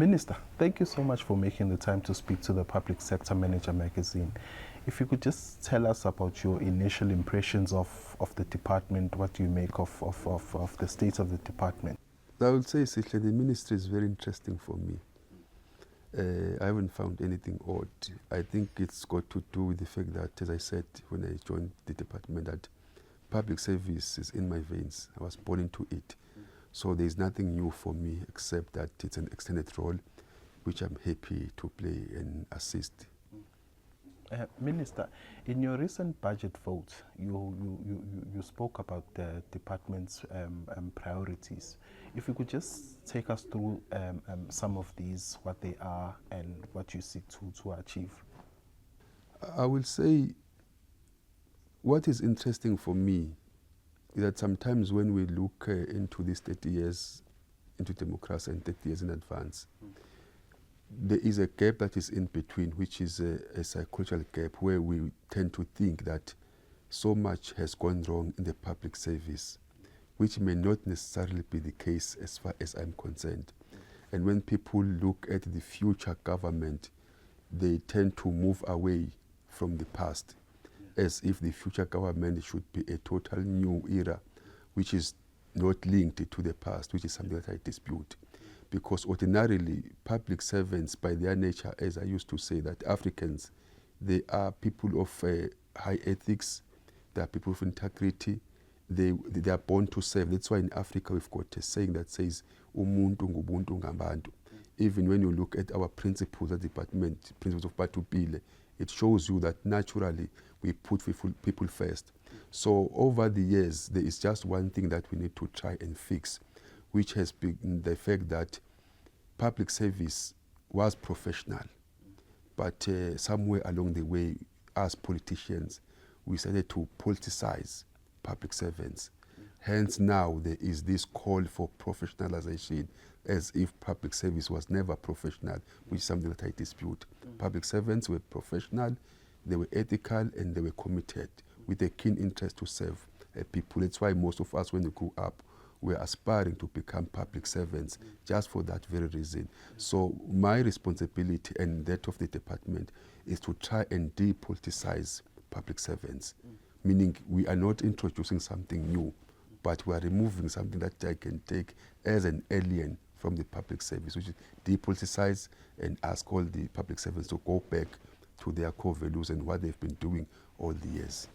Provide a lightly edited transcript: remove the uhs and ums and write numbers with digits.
Minister, thank you so much for making the time to speak to the Public Sector Manager magazine. If you could just tell us about your initial impressions of the department, what you make of the state of the department. I would say, Sihle, the ministry is very interesting for me. I haven't found anything odd. I think it's got to do with the fact that, as I said when I joined the department, that public service is in my veins. I was born into it. So there's nothing new for me except that it's an extended role which I'm happy to play and assist. Minister, in your recent budget vote, you spoke about the department's priorities. If you could just take us through some of these, what they are and what you seek to achieve. I will say what is interesting for me is that sometimes when we look into these 30 years into democracy and 30 years in advance, there is a gap that is in between, which is a psychological gap where we tend to think that so much has gone wrong in the public service, which may not necessarily be the case as far as I'm concerned. And when people look at the future government, they tend to move away from the past, as if the future government should be a total new era, which is not linked to the past, which is something that I dispute. Because ordinarily, public servants, by their nature, as I used to say, that Africans, they are people of high ethics, they are people of integrity, they are born to serve. That's why in Africa we've got a saying that says, Umuntu ngubuntu ngabantu. Even when you look at our principles at the department, principles of Batupile, it shows you that naturally we put people first. So over the years, there is just one thing that we need to try and fix, which has been the fact that public service was professional, but somewhere along the way, as politicians, we started to politicize public servants. Hence now there is this call for professionalization, as if public service was never professional, which is something that I dispute. Public servants were professional, they were ethical, and they were committed with a keen interest to serve people. That's why most of us, when we grew up, were aspiring to become public servants, just for that very reason. So my responsibility and that of the department is to try and depoliticize public servants, meaning we are not introducing something new, but we are removing something that I can take as an alien from the public service, which is depoliticize and ask all the public servants to go back to their core values and what they've been doing all the years.